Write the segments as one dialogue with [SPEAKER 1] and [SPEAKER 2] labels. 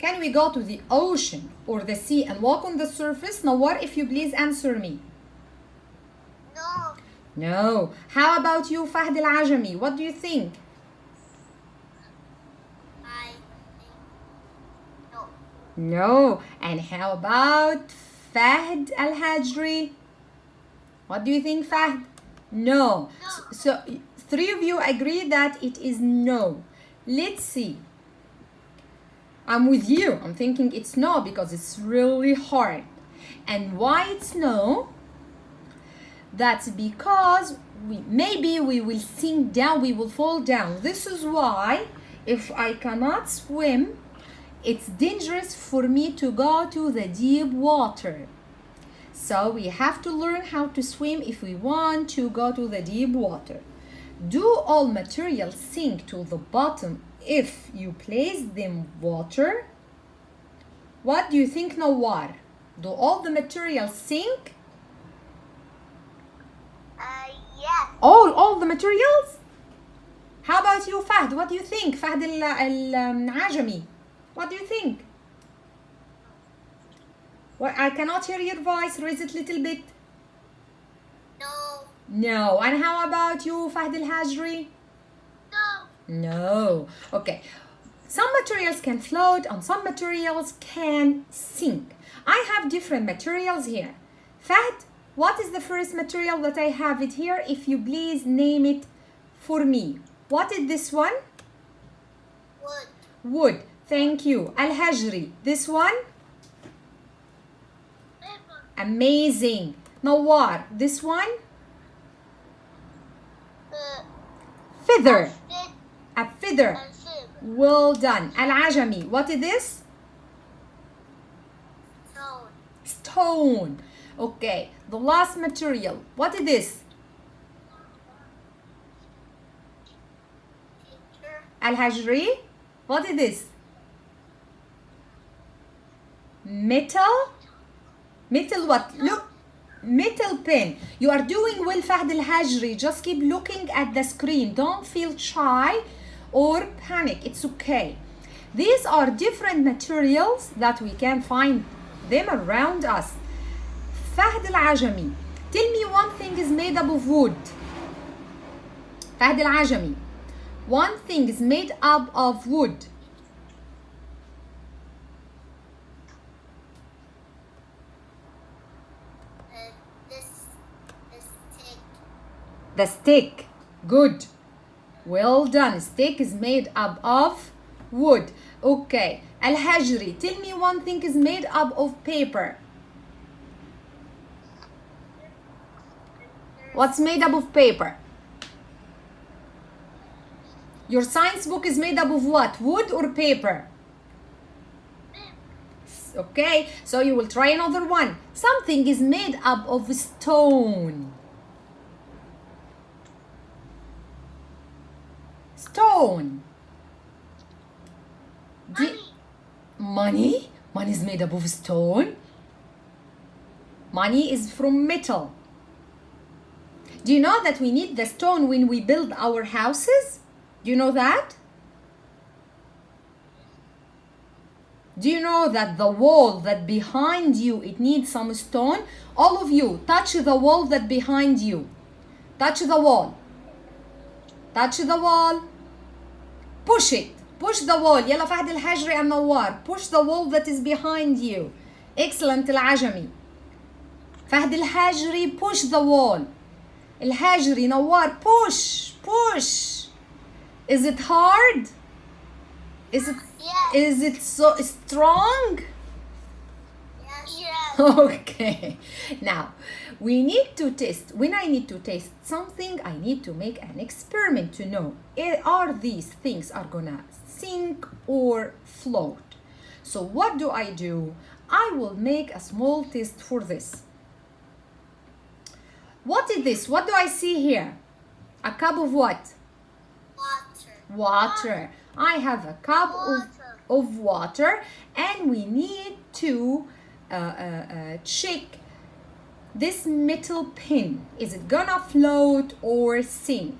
[SPEAKER 1] Can we go to the ocean or the sea and walk on the surface? Nawar, if you please answer me.
[SPEAKER 2] No.
[SPEAKER 1] No. How about you, Fahd Al-Ajami? What do you think?
[SPEAKER 2] I think no.
[SPEAKER 1] No. And how about Fahd Al-Hajri? What do you think, Fahd? No. So three of you agree that it is no. Let's see. I'm with you. I'm thinking it's no because it's really hard. And why it's no? That's because maybe we will sink down, we will fall down. This is why if I cannot swim, it's dangerous for me to go to the deep water. So we have to learn how to swim if we want to go to the deep water. Do all materials sink to the bottom if you place them water? What do you think, Nawar? Do all the materials sink?
[SPEAKER 2] Yes.
[SPEAKER 1] All the materials? How about you, Fahd? What do you think? Fahd Al-Ajami. What do you think? Well, I cannot hear your voice. Raise it a little bit.
[SPEAKER 2] No.
[SPEAKER 1] No. And how about you, Fahd Al-Hajri?
[SPEAKER 2] No.
[SPEAKER 1] No. Okay. Some materials can float and some materials can sink. I have different materials here. Fahd, what is the first material that I have it here? If you please name it for me. What is this one?
[SPEAKER 2] Wood.
[SPEAKER 1] Wood. Thank you. Al-Hajri. This one?
[SPEAKER 2] Paper.
[SPEAKER 1] Amazing. Nawar. This one? Feather.
[SPEAKER 2] Stick
[SPEAKER 1] A feather.
[SPEAKER 2] and silver.
[SPEAKER 1] Well done. Al-Ajami. What is this?
[SPEAKER 2] Stone.
[SPEAKER 1] Stone. Okay. The last material. What is this?
[SPEAKER 2] Picture.
[SPEAKER 1] Al-Hajri. What is this? Metal. Metal what? Look. Metal pen. You are doing well, Fahd Al-Hajri. Just keep looking at the screen. Don't feel shy or panic. It's okay. These are different materials that we can find them around us. Fahd Al-Ajami, tell me one thing is made up of wood. Fahd Al-Ajami, one thing is made up of wood.
[SPEAKER 2] This stick.
[SPEAKER 1] The stick. Good. Well done. Stick is made up of wood. Okay. Al-Hajri, tell me one thing is made up of paper. What's made up of paper? Your science book is made up of what? Wood or paper? Okay, so you will try another one. Something is made up of stone. Stone. Money? Money is made up of stone. Money is from metal. Do you know that we need the stone when we build our houses? Do you know that? Do you know that the wall that behind you, it needs some stone? All of you, touch the wall that behind you. Touch the wall. Touch the wall. Push it. Push the wall. يلا فهد الحجري and نوار. Push the wall that is behind you. Excellent العجمي. فهد الحجري, push the wall. الحجري نوار, push. Push. Is it hard? Is it?
[SPEAKER 2] Yes.
[SPEAKER 1] Is it so strong?
[SPEAKER 2] Yes.
[SPEAKER 1] Okay. Now, we need to test. When I need to test something, I need to make an experiment to know are these things are gonna sink or float. So what do? I will make a small test for this. What is this? What do I see here? A cup of what?
[SPEAKER 2] Water.
[SPEAKER 1] Water. I have a cup of water, and we need to check this metal pin. Is it gonna float or sink?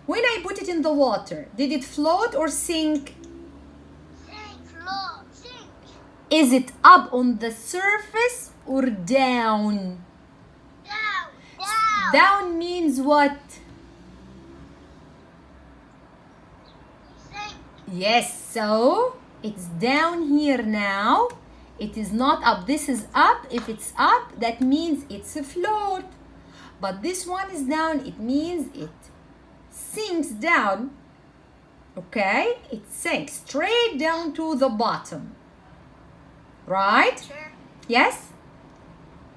[SPEAKER 1] When I put it in the water, did it float or sink?
[SPEAKER 2] Float.
[SPEAKER 1] Is it up on the surface or down?
[SPEAKER 2] Down. Down.
[SPEAKER 1] Down means what?
[SPEAKER 2] Sink.
[SPEAKER 1] Yes, so it's down here now. It is not up. This is up. If it's up, that means it's a float. But this one is down. It means it sinks down. Okay? It sinks straight down to the bottom. Right?
[SPEAKER 2] Sure.
[SPEAKER 1] Yes?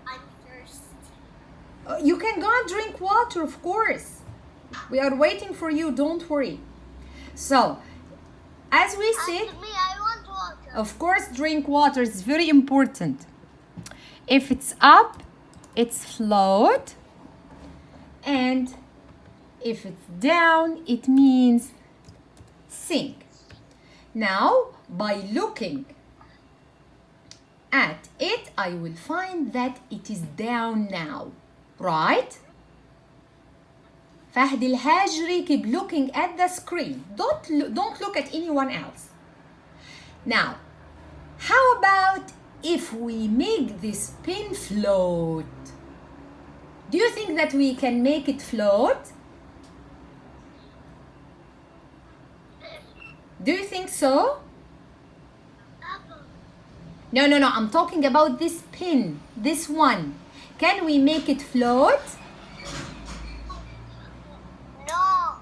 [SPEAKER 2] I'm thirsty.
[SPEAKER 1] You can go and drink water, of course. We are waiting for you. Don't worry. So, as we said,
[SPEAKER 2] Me, I want water.
[SPEAKER 1] of course, drink water is very important. If it's up, it's float. And if it's down, it means sink. Now, by looking at it, I will find that it is down now. Right? Fahd al-Hajri, keep looking at the screen. Don't look at anyone else. Now, how about if we make this pin float? Do you think that we can make it float? Do you think so?
[SPEAKER 2] Apple.
[SPEAKER 1] No, I'm talking about this pin, this one. Can we make it float?
[SPEAKER 2] No.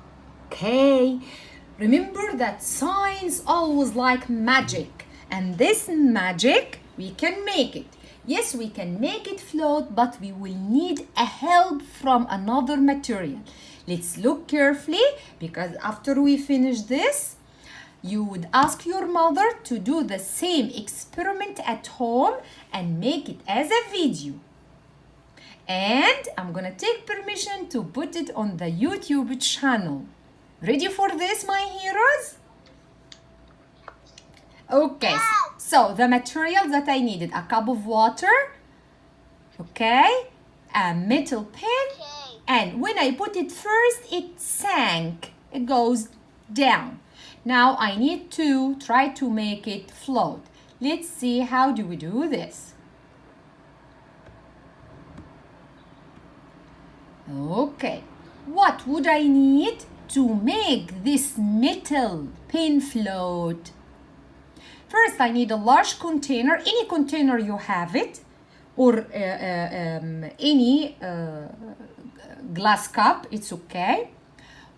[SPEAKER 1] Okay. Remember that science always like magic. And this magic, we can make it. Yes, we can make it float, but we will need a help from another material. Let's look carefully, because after we finish this, you would ask your mother to do the same experiment at home and make it as a video. And I'm gonna take permission to put it on the YouTube channel. Ready for this, my heroes? Okay, so the materials that I needed: a cup of water, okay, a metal pen,
[SPEAKER 2] Okay.
[SPEAKER 1] and when I put it first, it sank. It goes down. Now I need to try to make it float. Let's see, how do we do this? Okay, what would I need to make this metal pen float? First, I need a large container, any container you have it, or any glass cup, it's okay.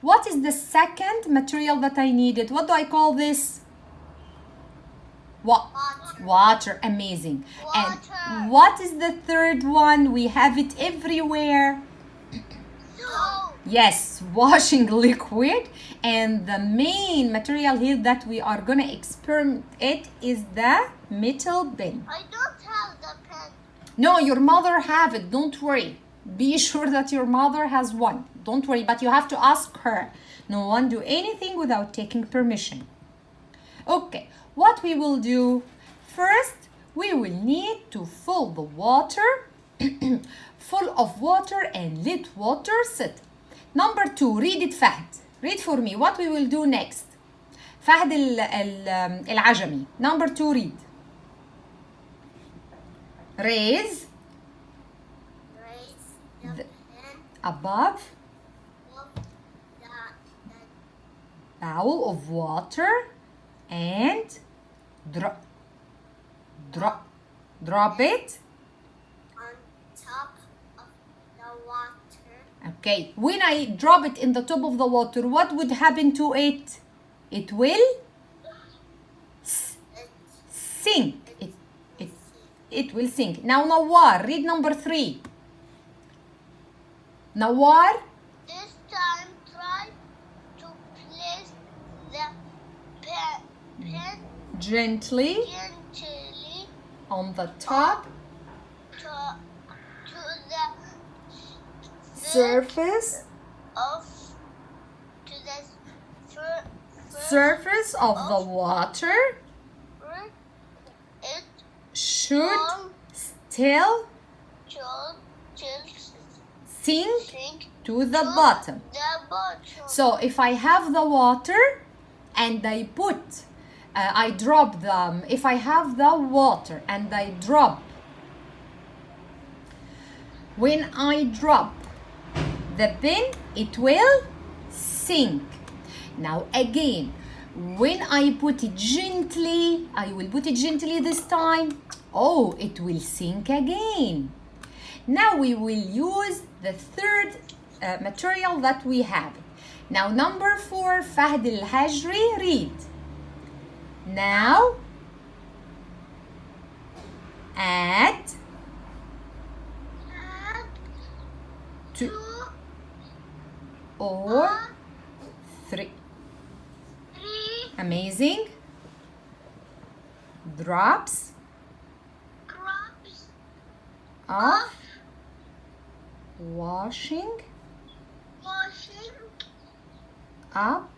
[SPEAKER 1] What is the second material that I needed? What do I call this?
[SPEAKER 2] Water.
[SPEAKER 1] Water, amazing.
[SPEAKER 2] Water.
[SPEAKER 1] And what is the third one? We have it everywhere.
[SPEAKER 2] Soap.
[SPEAKER 1] Yes, washing liquid. And the main material here that we are gonna experiment it is the metal pen.
[SPEAKER 2] I don't have the pen.
[SPEAKER 1] No, your mother have it, don't worry. Be sure that your mother has one. Don't worry, but you have to ask her. No one do anything without taking permission. Okay, what we will do first, we will need to fill the water full of water and let water sit. Number 2, read it Fahd. Read for me. What we will do next? Fahd العجمي. Number 2, read. Raise
[SPEAKER 2] The
[SPEAKER 1] The-
[SPEAKER 2] pen
[SPEAKER 1] above
[SPEAKER 2] of the
[SPEAKER 1] bowl of water and drop it.
[SPEAKER 2] on top of the water.
[SPEAKER 1] Okay, when I drop it in the top of the water, what would happen to it? It will sink. It will sink. Now Nawar, read number 3. Nawar,
[SPEAKER 2] This time try to place the pen
[SPEAKER 1] gently
[SPEAKER 2] gently
[SPEAKER 1] on the top
[SPEAKER 2] to the
[SPEAKER 1] surface
[SPEAKER 2] of to the
[SPEAKER 1] surface of the water.
[SPEAKER 2] It
[SPEAKER 1] Should still
[SPEAKER 2] should
[SPEAKER 1] sink
[SPEAKER 2] sink
[SPEAKER 1] to the bottom.
[SPEAKER 2] the bottom.
[SPEAKER 1] So if I have the water and I put I drop them. If I have the water and I drop, when I drop the pen, it will sink. Now again, when I put it gently, I will put it gently this time. Oh, it will sink again. Now we will use the third material that we have. Now number 4, Fahd al-Hajri, read. Now add two or three. Amazing. Drops of washing up,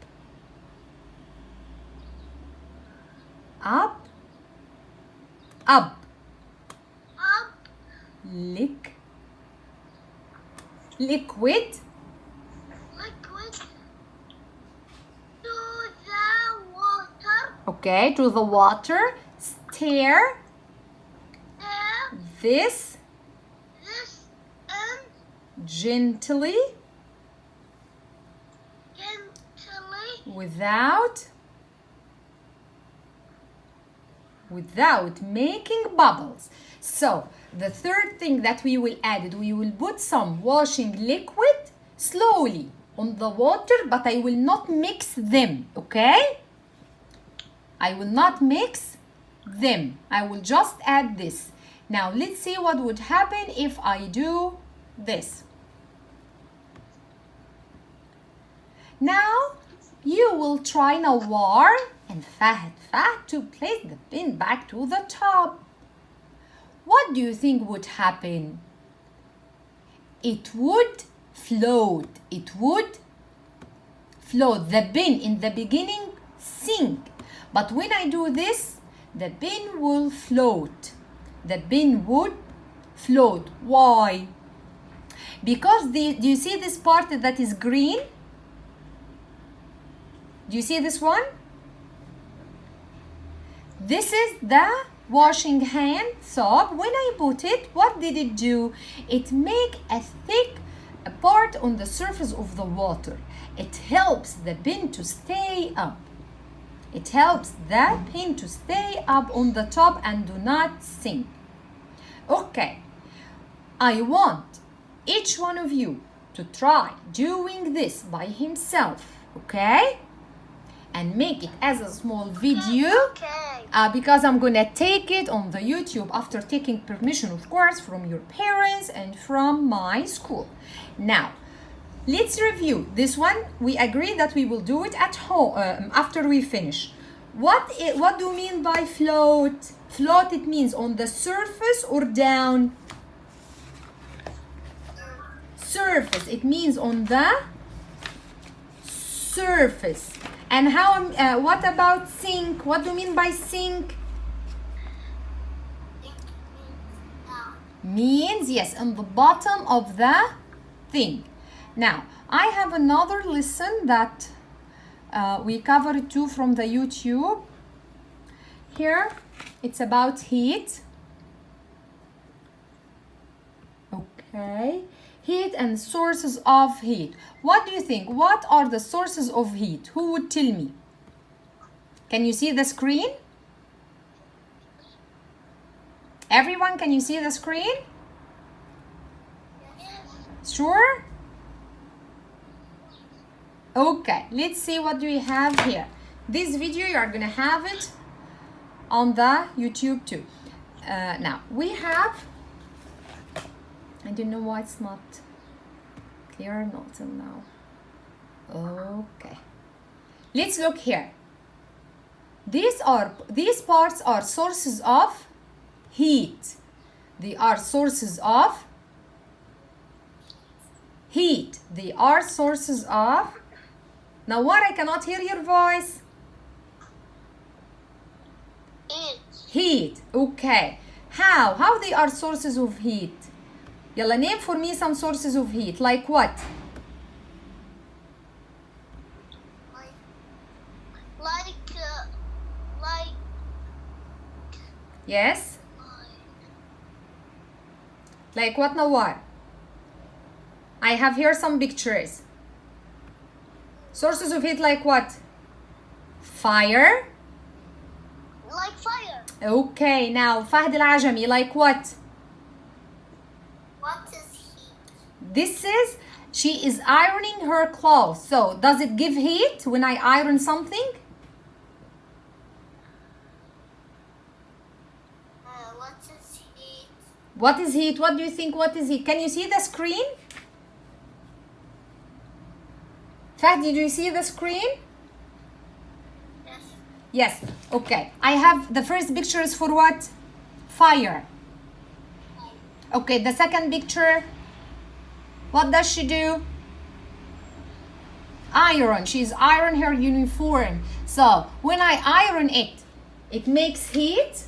[SPEAKER 1] up, up, liquid
[SPEAKER 2] to the water.
[SPEAKER 1] okay, to the water. Stir this gently without making bubbles. So the third thing that we will add, we will put some washing liquid slowly on the water, but I will not mix them, okay? I will not mix them. I will just add this. Now let's see what would happen if I do this. Now you will try Nawar and Fahd to place the pin back to the top. What do you think would happen? It would float. It would float. The pin in the beginning sink. But when I do this, the pin will float. The pin would float. Why? Because do you see this part that is green? Do you see this one? This is the washing hand soap. When I put it, what did it do? It make a thick part on the surface of the water. It helps the pin to stay up. It helps the pin to stay up on the top and do not sink. Okay, I want each one of you to try doing this by himself, okay? And make it as a small video because I'm gonna take it on the YouTube after taking permission, of course, from your parents and from my school. Now, let's review this one. We agree that we will do it at home after we finish. What do you mean by float? Float, it means on the surface or down? Surface, it means on the surface. And how? What about sink? What do you mean by sink? Means, yes, on the bottom of the thing. Now, I have another lesson that we covered too from the YouTube. Here, it's about heat. Okay. Heat and sources of heat. What do you think? What are the sources of heat? Who would tell me? Can you see the screen? Everyone, can you see the screen?
[SPEAKER 2] Yes.
[SPEAKER 1] Sure? Okay, let's see what do we have here. This video, you are going to have it on the YouTube too. Now, we have... I don't know why it's not clear, not till now. Okay. Let's look here. These parts are sources of heat. They are sources of heat. They are sources of... Now what? I cannot hear your voice. Heat. Okay. How they are sources of heat? Yalla, name for me some sources of heat. Like what?
[SPEAKER 2] Like
[SPEAKER 1] Yes? Like what, Nawar? I have here some pictures. Sources of heat like what? Fire.
[SPEAKER 2] Like fire.
[SPEAKER 1] Okay, now Fahd al-Ajami like what?
[SPEAKER 2] What is heat?
[SPEAKER 1] This is, she is ironing her clothes. So does it give heat when I iron something?
[SPEAKER 2] What is heat?
[SPEAKER 1] What is heat? What do you think? What is heat? Can you see the screen? Fahd, did you see the screen?
[SPEAKER 2] Yes.
[SPEAKER 1] Yes. Okay. I have the first picture is for what? Fire. Okay, the second picture. What does she do? Iron. She's iron her uniform. So when I iron it, it makes heat.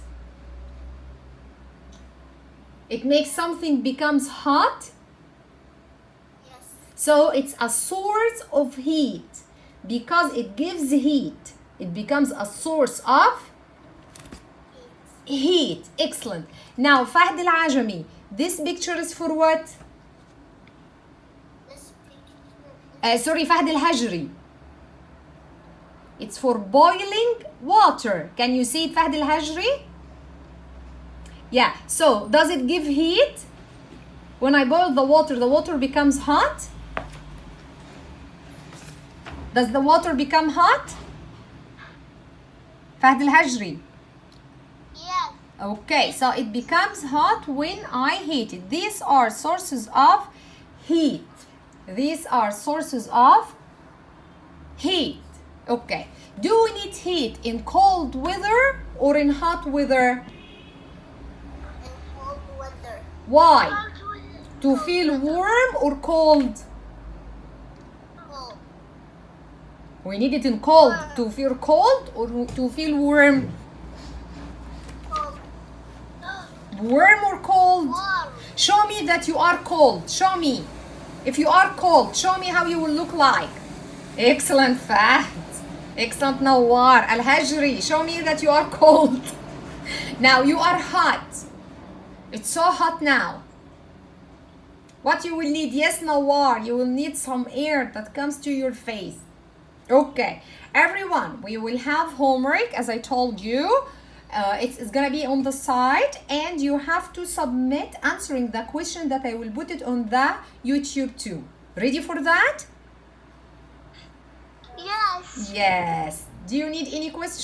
[SPEAKER 1] It makes something becomes hot.
[SPEAKER 2] Yes.
[SPEAKER 1] So it's a source of heat because it gives heat. It becomes a source of heat. Excellent. Now Fahd al-Ajami, this picture is for what?
[SPEAKER 2] This picture.
[SPEAKER 1] Sorry, Fahd al-Hajri. It's for boiling water. Can you see it, Fahd al-Hajri? Yeah. So does it give heat? When I boil the water becomes hot? Does the water become hot? Fahd al-Hajri.
[SPEAKER 2] Yes.
[SPEAKER 1] Okay, so it becomes hot when I heat it. These are sources of heat. These are sources of heat. Okay. Do we need heat in cold weather or in hot weather?
[SPEAKER 2] In cold weather.
[SPEAKER 1] Why?
[SPEAKER 2] Cold weather.
[SPEAKER 1] To feel warm or cold?
[SPEAKER 2] Cold.
[SPEAKER 1] We need it in cold to feel cold or to feel warm?
[SPEAKER 2] Cold.
[SPEAKER 1] Warm or cold?
[SPEAKER 2] Warm.
[SPEAKER 1] Show me that you are cold. Show me. If you are cold, show me how you will look like. Excellent, Fahd. Excellent, Nawar. Al-Hajri, show me that you are cold. Now you are hot. It's so hot now. What you will need? Yes, Nawar, you will need some air that comes to your face. Okay, everyone, we will have homework as I told you. It's gonna be on the side and you have to submit answering the question that I will put it on the YouTube too. Ready for that?
[SPEAKER 2] Yes.
[SPEAKER 1] Yes. Do you need any questions?